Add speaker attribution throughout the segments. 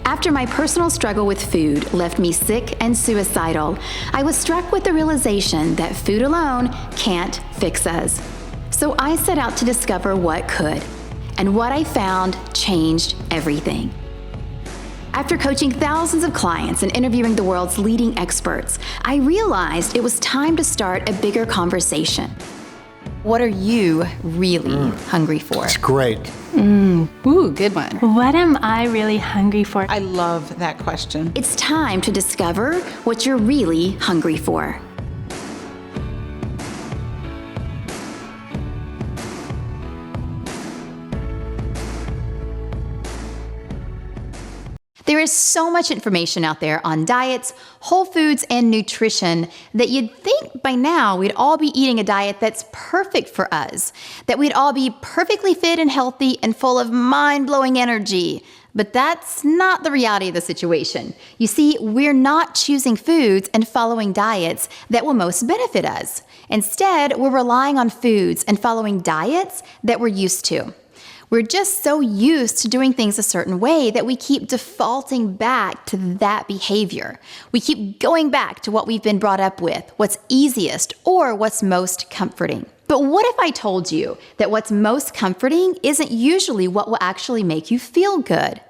Speaker 1: After my personal struggle with food left me sick and suicidal, I was struck with the realization that food alone can't fix us. So I set out to discover what could, and what I found changed everything. After coaching thousands of clients and interviewing the world's leading experts, I realized it was time to start a bigger conversation. What are you really hungry for?
Speaker 2: It's great.
Speaker 3: Ooh, good one.
Speaker 4: What am I really hungry for?
Speaker 3: I love that question.
Speaker 1: It's time to discover what you're really hungry for. There is so much information out there on diets, whole foods, and nutrition that you'd think by now we'd all be eating a diet that's perfect for us, that we'd all be perfectly fit and healthy and full of mind-blowing energy. But that's not the reality of the situation. You see, we're not choosing foods and following diets that will most benefit us. Instead, we're relying on foods and following diets that we're used to. We're just so used to doing things a certain way that we keep defaulting back to that behavior. We keep going back to what we've been brought up with, what's easiest or what's most comforting. But what if I told you that what's most comforting isn't usually what will actually make you feel good?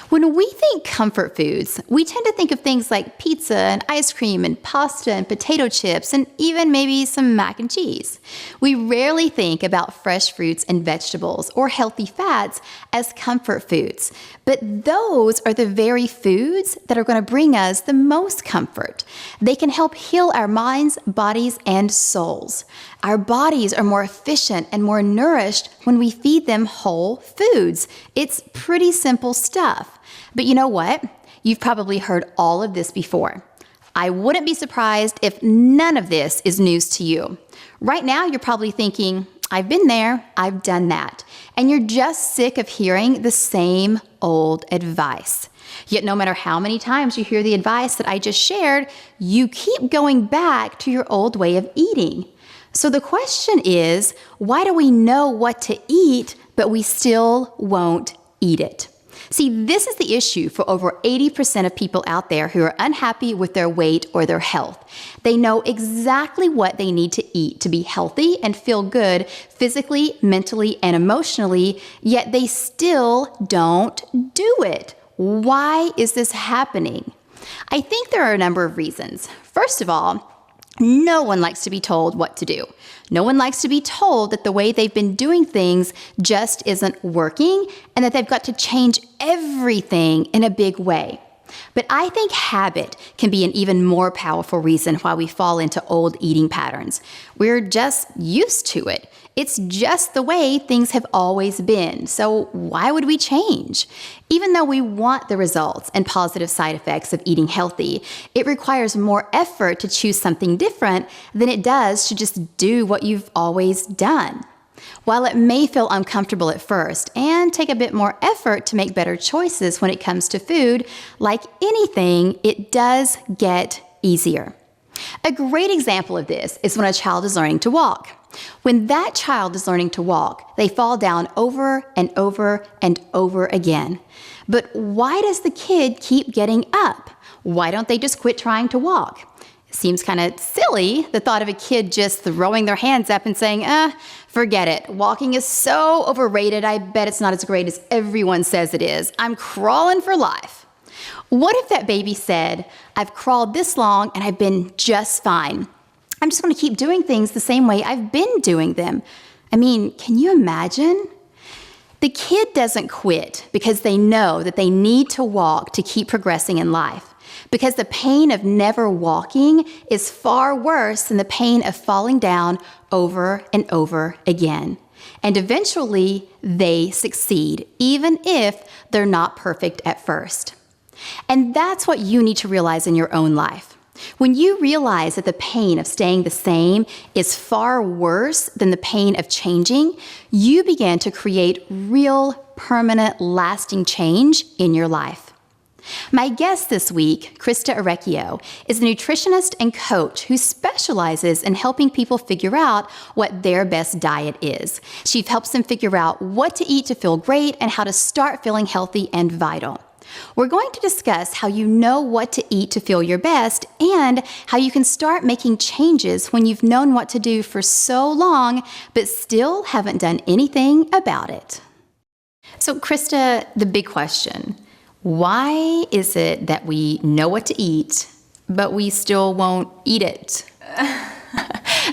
Speaker 1: When we think comfort foods, we tend to think of things like pizza and ice cream and pasta and potato chips and even maybe some mac and cheese. We rarely think about fresh fruits and vegetables or healthy fats as comfort foods. But those are the very foods that are going to bring us the most comfort. They can help heal our minds, bodies, and souls. Our bodies are more efficient and more nourished when we feed them whole foods. It's pretty simple stuff. But you know what? You've probably heard all of this before. I wouldn't be surprised if none of this is news to you. Right now, you're probably thinking, I've been there, I've done that. And you're just sick of hearing the same old advice. Yet no matter how many times you hear the advice that I just shared, you keep going back to your old way of eating. So the question is, why do we know what to eat, but we still won't eat it? See, this is the issue for over 80% of people out there who are unhappy with their weight or their health. They know exactly what they need to eat to be healthy and feel good physically, mentally, and emotionally, yet they still don't do it. Why is this happening? I think there are a number of reasons. First of all, no one likes to be told what to do. No one likes to be told that the way they've been doing things just isn't working and that they've got to change everything in a big way. But I think habit can be an even more powerful reason why we fall into old eating patterns. We're just used to it. It's just the way things have always been. So why would we change? Even though we want the results and positive side effects of eating healthy, it requires more effort to choose something different than it does to just do what you've always done. While it may feel uncomfortable at first and take a bit more effort to make better choices when it comes to food, like anything, it does get easier. A great example of this is when a child is learning to walk. When that child is learning to walk, they fall down over and over and over again. But why does the kid keep getting up? Why don't they just quit trying to walk? Seems kind of silly, the thought of a kid just throwing their hands up and saying, forget it. Walking is so overrated. I bet it's not as great as everyone says it is. I'm crawling for life. What if that baby said, I've crawled this long and I've been just fine. I'm just going to keep doing things the same way I've been doing them. I mean, can you imagine? The kid doesn't quit because they know that they need to walk to keep progressing in life. Because the pain of never walking is far worse than the pain of falling down over and over again. And eventually, they succeed, even if they're not perfect at first. And that's what you need to realize in your own life. When you realize that the pain of staying the same is far worse than the pain of changing, you begin to create real, permanent, lasting change in your life. My guest this week, Christa Orecchio, is a nutritionist and coach who specializes in helping people figure out what their best diet is. She helps them figure out what to eat to feel great and how to start feeling healthy and vital. We're going to discuss how you know what to eat to feel your best and how you can start making changes when you've known what to do for so long but still haven't done anything about it. So, Christa, the big question, why is it that we know what to eat, but we still won't eat it?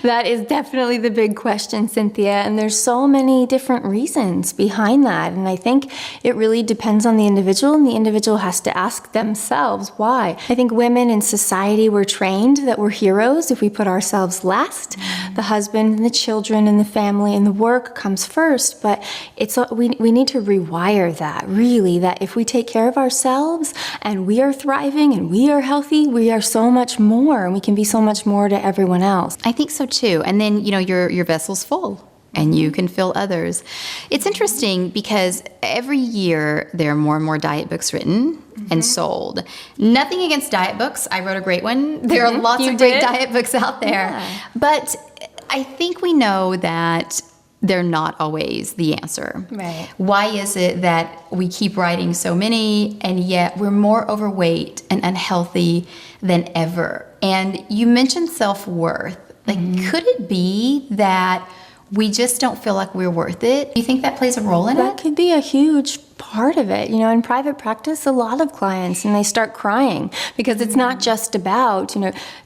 Speaker 2: That is definitely the big question, Cynthia, and there's so many different reasons behind that, and I think it really depends on the individual, and the individual has to ask themselves why. I think women in society were trained that we're heroes if we put ourselves last. The husband and the children and the family and the work comes first, but we need to rewire that, really, that if we take care of ourselves and we are thriving and we are healthy, we are so much more, and we can be so much more to everyone else.
Speaker 1: I think so too. And then, your vessel's full and you can fill others. It's interesting because every year there are more and more diet books written and sold. Nothing against diet books. I wrote a great one. There are lots of great diet books out there.
Speaker 2: Yeah.
Speaker 1: But I think we know that they're not always the answer.
Speaker 2: Right.
Speaker 1: Why is it that we keep writing so many and yet we're more overweight and unhealthy than ever? And you mentioned self-worth. Could it be that we just don't feel like we're worth it? Do you think that plays a role in
Speaker 2: That
Speaker 1: it?
Speaker 2: could be a huge part of it. In private practice, a lot of clients, and they start crying because it's not just about,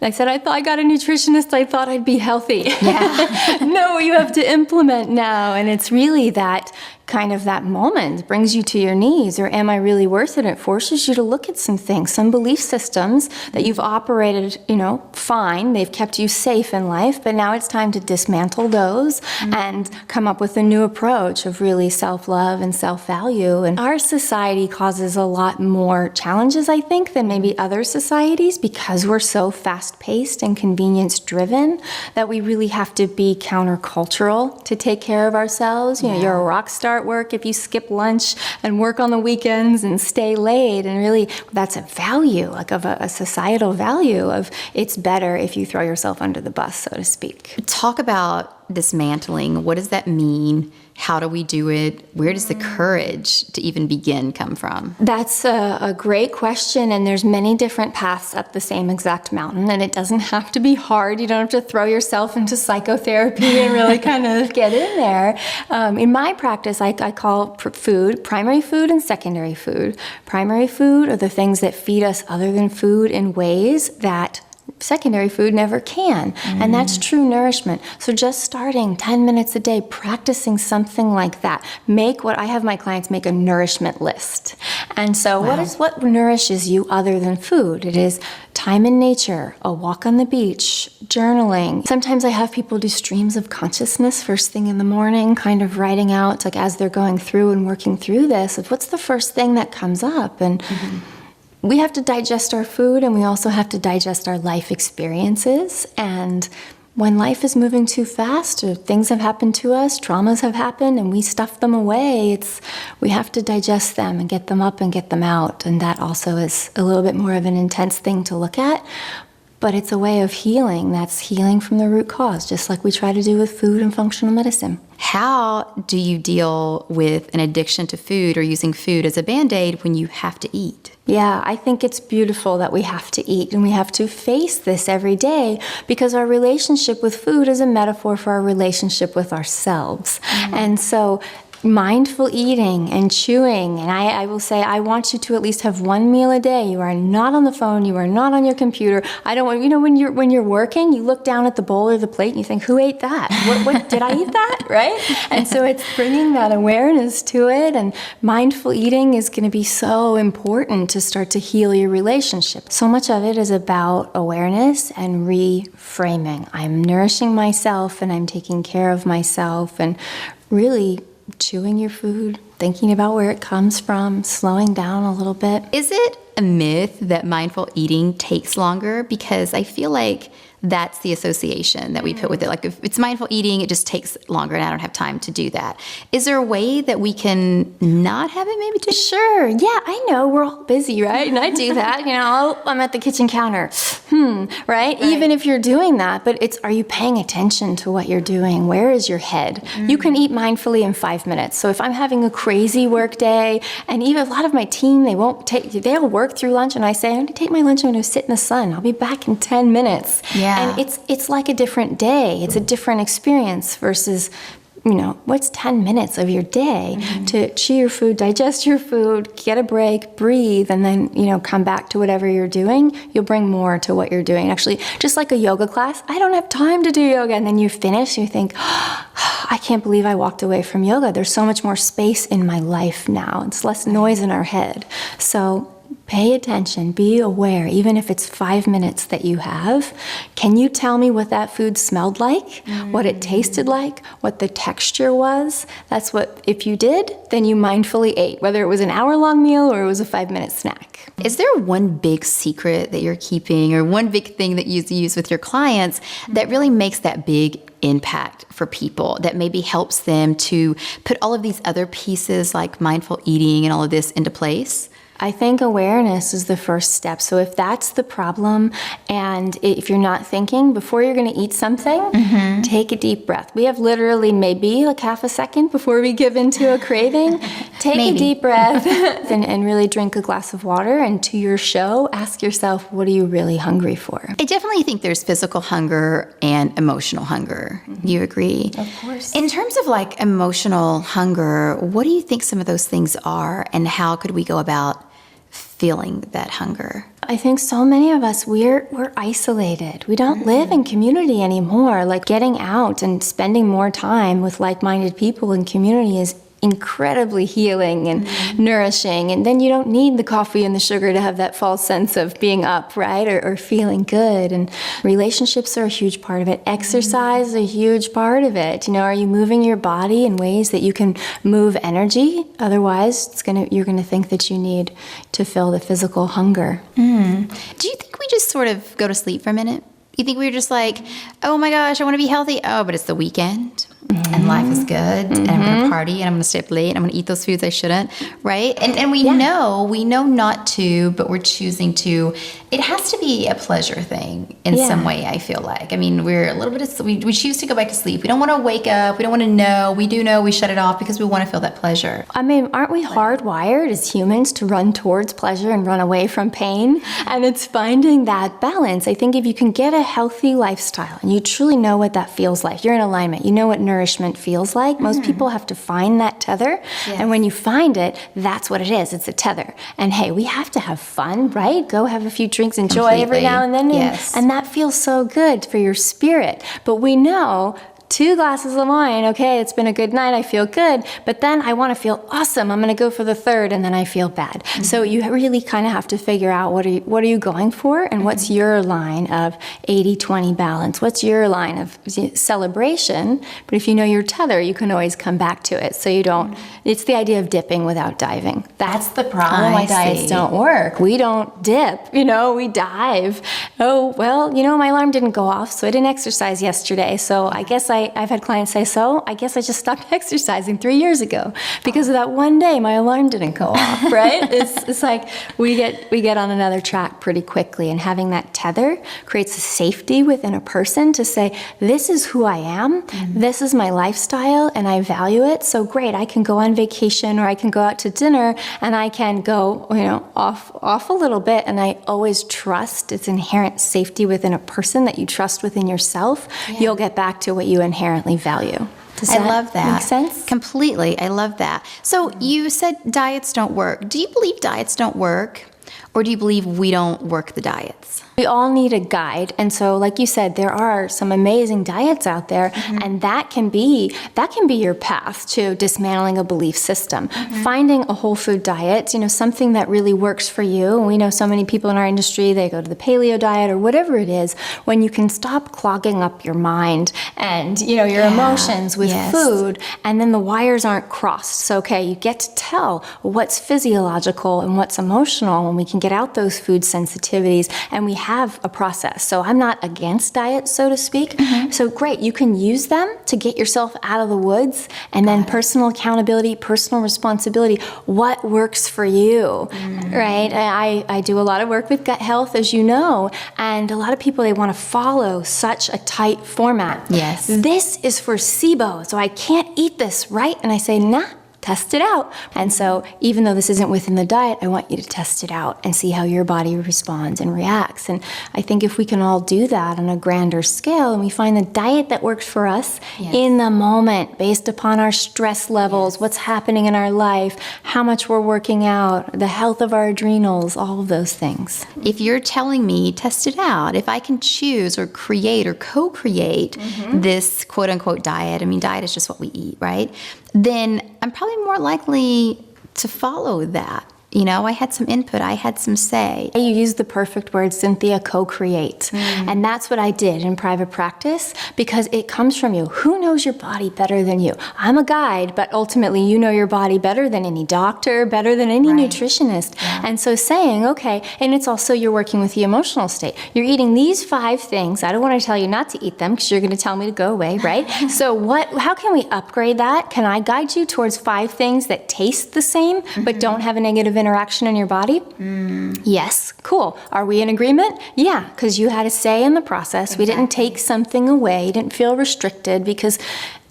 Speaker 2: I said, I thought I got a nutritionist, I thought I'd be healthy.
Speaker 1: Yeah.
Speaker 2: No, you have to implement now. And it's really that kind of that moment brings you to your knees, or am I really worth it? It forces you to look at some things, some belief systems that you've operated, fine. They've kept you safe in life, but now it's time to dismantle those and come up with a new approach of really self-love and self-value. And our society causes a lot more challenges, I think, than maybe other societies because we're so fast-paced and convenience-driven that we really have to be countercultural to take care of ourselves. You're a rock star at work if you skip lunch and work on the weekends and stay late, and really that's a value, like of a societal value of it's better if you throw yourself under the bus, so to speak.
Speaker 1: Talk about dismantling. What does that mean? How do we do it? Where does the courage to even begin come from?
Speaker 2: That's a great question, and there's many different paths up the same exact mountain, and it doesn't have to be hard. You don't have to throw yourself into psychotherapy and really kind of get in there. In my practice, I call food primary food and secondary food. Primary food are the things that feed us other than food in ways that secondary food never can. And that's true nourishment. So just starting 10 minutes a day, practicing something like that. I have my clients make a nourishment list. And so what nourishes you other than food? It is time in nature, a walk on the beach, journaling. Sometimes I have people do streams of consciousness first thing in the morning, kind of writing out, like as they're going through and working through this, of what's the first thing that comes up. And we have to digest our food, and we also have to digest our life experiences. And when life is moving too fast, or things have happened to us, traumas have happened, and we stuff them away, we have to digest them and get them up and get them out. And that also is a little bit more of an intense thing to look at. But it's a way of healing. That's healing from the root cause, just like we try to do with food and functional medicine.
Speaker 1: How do you deal with an addiction to food or using food as a Band-Aid when you have to eat?
Speaker 2: Yeah, I think it's beautiful that we have to eat and we have to face this every day because our relationship with food is a metaphor for our relationship with ourselves. And so mindful eating and chewing, and I will say I want you to at least have one meal a day. You are not on the phone, you are not on your computer. I don't want, when you're working, you look down at the bowl or the plate and you think, who ate that? What did I eat that? Right? And so it's bringing that awareness to it, and mindful eating is going to be so important to start to heal your relationship. So much of it is about awareness and reframing. I'm nourishing myself and I'm taking care of myself, and really chewing your food, thinking about where it comes from, slowing down a little bit.
Speaker 1: Is it a myth that mindful eating takes longer? Because I feel like that's the association that we put with it. Like if it's mindful eating, it just takes longer and I don't have time to do that. Is there a way that we can not have it maybe take?
Speaker 2: Sure. Yeah, I know. We're all busy, right? And I do that. I'm at the kitchen counter. Right? Even if you're doing that, but are you paying attention to what you're doing? Where is your head? You can eat mindfully in 5 minutes. So if I'm having a crazy work day. And even a lot of my team, they'll work through lunch, and I say, I'm going to take my lunch, I'm going to sit in the sun. I'll be back in 10 minutes.
Speaker 1: Yeah.
Speaker 2: And it's like a different day. It's a different experience versus, what's 10 minutes of your day to chew your food, digest your food, get a break, breathe, and then, come back to whatever you're doing. You'll bring more to what you're doing. Actually, just like a yoga class, I don't have time to do yoga. And then you finish, you think, I can't believe I walked away from yoga. There's so much more space in my life now. It's less noise in our head. So pay attention, be aware, even if it's 5 minutes that you have. Can you tell me what that food smelled like, what it tasted like, what the texture was? That's what, if you did, then you mindfully ate, whether it was an hour-long meal or it was a 5-minute snack.
Speaker 1: Is there one big secret that you're keeping or one big thing that you use with your clients that really makes that big impact for people, that maybe helps them to put all of these other pieces like mindful eating and all of this into place?
Speaker 2: I think awareness is the first step. So if that's the problem, and if you're not thinking, before you're going to eat something, take a deep breath. We have literally maybe like half a second before we give into a craving. Take a deep breath and really drink a glass of water. And to your show, ask yourself, what are you really hungry for?
Speaker 1: I definitely think there's physical hunger and emotional hunger. You agree?
Speaker 2: Of course.
Speaker 1: In terms of like emotional hunger, what do you think some of those things are, and how could we go about feeling that hunger?
Speaker 2: I think so many of us, we're isolated. We don't live in community anymore. Like getting out and spending more time with like-minded people in community is incredibly healing and nourishing. And then you don't need the coffee and the sugar to have that false sense of being up, right? Or feeling good. And relationships are a huge part of it. Exercise is a huge part of it. Are you moving your body in ways that you can move energy? Otherwise, you're gonna think that you need to fill the physical hunger.
Speaker 1: Do you think we just sort of go to sleep for a minute? You think we're just like, oh my gosh, I want to be healthy. Oh, but it's the weekend and life is good and I'm going to party and I'm going to stay up late and I'm going to eat those foods I shouldn't, right? And we know not to, but we're choosing to. It has to be a pleasure thing in some way, I feel like. I mean, we're a little bit we choose to go back to sleep. We don't want to wake up. We don't want to know. We do know. We shut it off because we want to feel that pleasure.
Speaker 2: I mean, aren't we hardwired as humans to run towards pleasure and run away from pain? And it's finding that balance. I think if you can get a healthy lifestyle and you truly know what that feels like, you're in alignment, you know what nourishment feels like. Most people have to find that tether. Yes. And when you find it, that's what it is. It's a tether. And hey, we have to have fun, right? Go have a few drinks, enjoy every now and then.
Speaker 1: Yes.
Speaker 2: And that feels so good for your spirit. But we know 2 glasses of wine, okay, it's been a good night, I feel good, but then I want to feel awesome. I'm going to go for the 3rd, and then I feel bad. So you really kind of have to figure out what are you going for, and what's your line of 80-20 balance? What's your line of celebration? But if you know your tether, you can always come back to it. So you don't. It's the idea of dipping without diving. That's the problem. Why diets don't work. We don't dip. We dive. Oh well, my alarm didn't go off, so I didn't exercise yesterday. So I guess I've had clients say, I guess I just stopped exercising 3 years ago because of that one day my alarm didn't go off, right? It's like we get on another track pretty quickly, and having that tether creates a safety within a person to say, this is who I am, this is my lifestyle, and I value it. So great, I can go on vacation or I can go out to dinner and I can go, off a little bit, and I always trust. It's inherent safety within a person that you trust within yourself. Yeah. You'll get back to what you inherently value.
Speaker 1: I love that.
Speaker 2: Make sense?
Speaker 1: Completely. I love that. So you said diets don't work. Do you believe diets don't work, or do you believe we don't work the diets?
Speaker 2: We all need a guide. And so, like you said, there are some amazing diets out there, and that can be your path to dismantling a belief system. Finding a whole food diet, something that really works for you. And we know so many people in our industry, they go to the paleo diet or whatever it is, when you can stop clogging up your mind and, your emotions with food, and then the wires aren't crossed. So, okay, you get to tell what's physiological and what's emotional when we can get out those food sensitivities, and we have a process. So I'm not against diet, so to speak. So great, you can use them to get yourself out of the woods, and then personal accountability, personal responsibility. What works for you, right? I do a lot of work with gut health, as you know, and a lot of people, they want to follow such a tight format.
Speaker 1: Yes.
Speaker 2: This is for SIBO, so I can't eat this, right? And I say, nah. test it out. And so even though this isn't within the diet, I want you to test it out and see how your body responds and reacts. And I think if we can all do that on a grander scale and we find the diet that works for us in the moment based upon our stress levels, what's happening in our life, how much we're working out, the health of our adrenals, all of those things.
Speaker 1: If you're telling me, test it out, if I can choose or create or co-create this quote unquote diet, I mean, diet is just what we eat, right? Then I'm probably more likely to follow that. You know, I had some input, I had some say.
Speaker 2: You used the perfect word, Cynthia, co-create. And that's what I did in private practice because it comes from you. Who knows your body better than you? I'm a guide, but ultimately you know your body better than any doctor, better than any nutritionist. And so saying, okay, and it's also you're working with the emotional state. You're eating these 5 things. I don't want to tell you not to eat them because you're going to tell me to go away, right? So how can we upgrade that? Can I guide you towards 5 things that taste the same but don't have a negative interaction in your body? Yes, cool. Are we in agreement? Yeah, because you had a say in the process. We didn't take something away, didn't feel restricted, because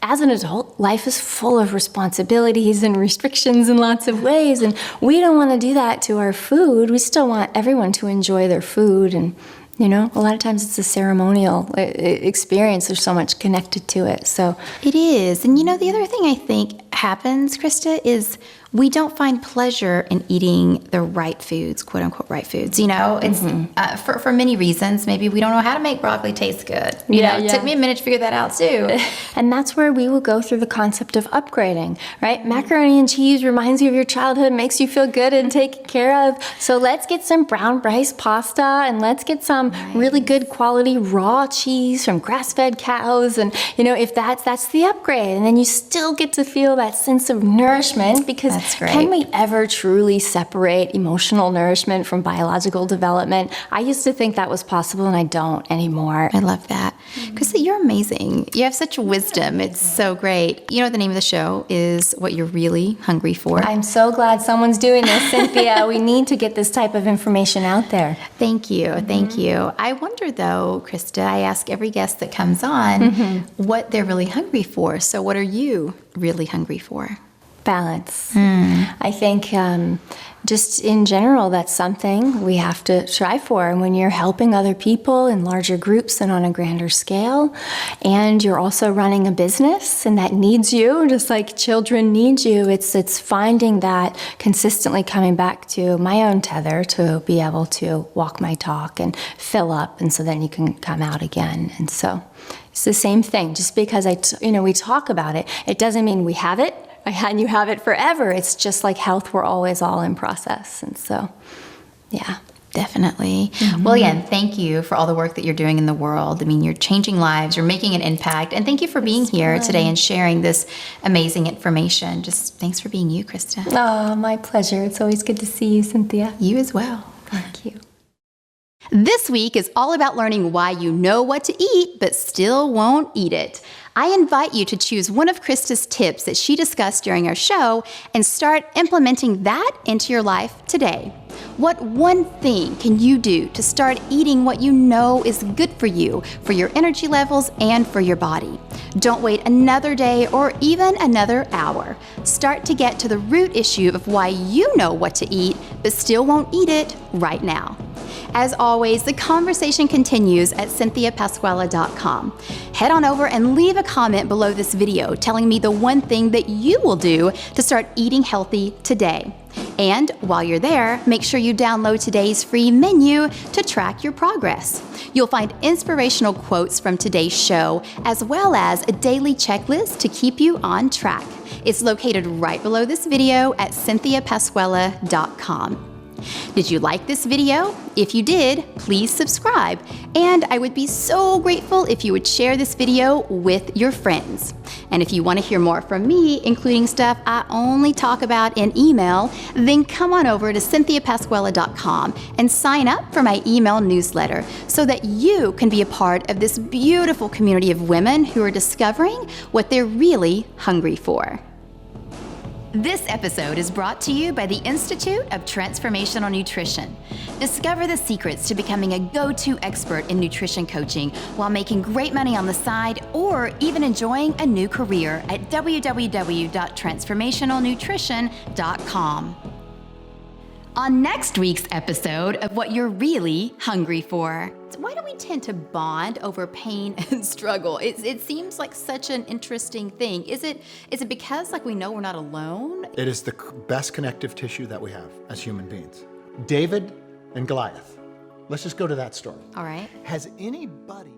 Speaker 2: as an adult, life is full of responsibilities and restrictions in lots of ways, and we don't want to do that to our food. We still want everyone to enjoy their food, and you know, a lot of times it's a ceremonial experience. There's so much connected to it. So
Speaker 1: it is. And you know, the other thing I think happens, Christa, is we don't find pleasure in eating the right foods, quote unquote right foods. You know, it's for many reasons. Maybe we don't know how to make broccoli taste good. You know, it took me a minute to figure that out too.
Speaker 2: And that's where we will go through the concept of upgrading, right? Macaroni and cheese reminds you of your childhood, makes you feel good and taken care of. So let's get some brown rice pasta and let's get some really good quality raw cheese from grass-fed cows. And you know, if that's the upgrade, and then you still get to feel that sense of nourishment because can we ever truly separate emotional nourishment from biological development? I used to think that was possible, and I don't anymore.
Speaker 1: I love that. Christa, you're amazing. You have such wisdom. It's so great. You know, the name of the show is What You're Really Hungry For.
Speaker 2: I'm so glad someone's doing this, Cynthia. We need to get this type of information out there.
Speaker 1: Thank you. Thank you. I wonder, though, Christa, I ask every guest that comes on what they're really hungry for. So what are you really hungry for?
Speaker 2: Balance. I think just in general, that's something we have to strive for. And when you're helping other people in larger groups and on a grander scale, and you're also running a business and that needs you, just like children need you, it's finding that consistently coming back to my own tether to be able to walk my talk and fill up, and so then you can come out again. And so it's the same thing. Just because we talk about it, it doesn't mean we have it. And you have it forever. It's just like health, we're always all in process. And so, yeah.
Speaker 1: Definitely. Well, again, thank you for all the work that you're doing in the world. I mean, you're changing lives, you're making an impact, and thank you for being here today and sharing this amazing information. Just thanks for being you, Christa.
Speaker 2: Oh, my pleasure. It's always good to see you, Cynthia.
Speaker 1: You as well.
Speaker 2: Thank you.
Speaker 1: This week is all about learning why you know what to eat, but still won't eat it. I invite you to choose one of Christa's tips that she discussed during our show and start implementing that into your life today. What one thing can you do to start eating what you know is good for you, for your energy levels, and for your body? Don't wait another day or even another hour. Start to get to the root issue of why you know what to eat, but still won't eat it right now. As always, the conversation continues at CynthiaPasquella.com. Head on over and leave a comment below this video telling me the one thing that you will do to start eating healthy today. And while you're there, make sure you download today's free menu to track your progress. You'll find inspirational quotes from today's show, as well as a daily checklist to keep you on track. It's located right below this video at CynthiaPasquella.com. Did you like this video? If you did, please subscribe. And I would be so grateful if you would share this video with your friends. And if you want to hear more from me, including stuff I only talk about in email, then come on over to CynthiaPasquella.com and sign up for my email newsletter so that you can be a part of this beautiful community of women who are discovering what they're really hungry for. This episode is brought to you by the Institute of Transformational Nutrition. Discover the secrets to becoming a go-to expert in nutrition coaching while making great money on the side or even enjoying a new career at www.transformationalnutrition.com. On next week's episode of What You're Really Hungry For. Why do we tend to bond over pain and struggle? It seems like such an interesting thing. Is it because we know we're not alone?
Speaker 5: It is the best connective tissue that we have as human beings. David and Goliath. Let's just go to that story.
Speaker 1: All right.
Speaker 5: Has anybody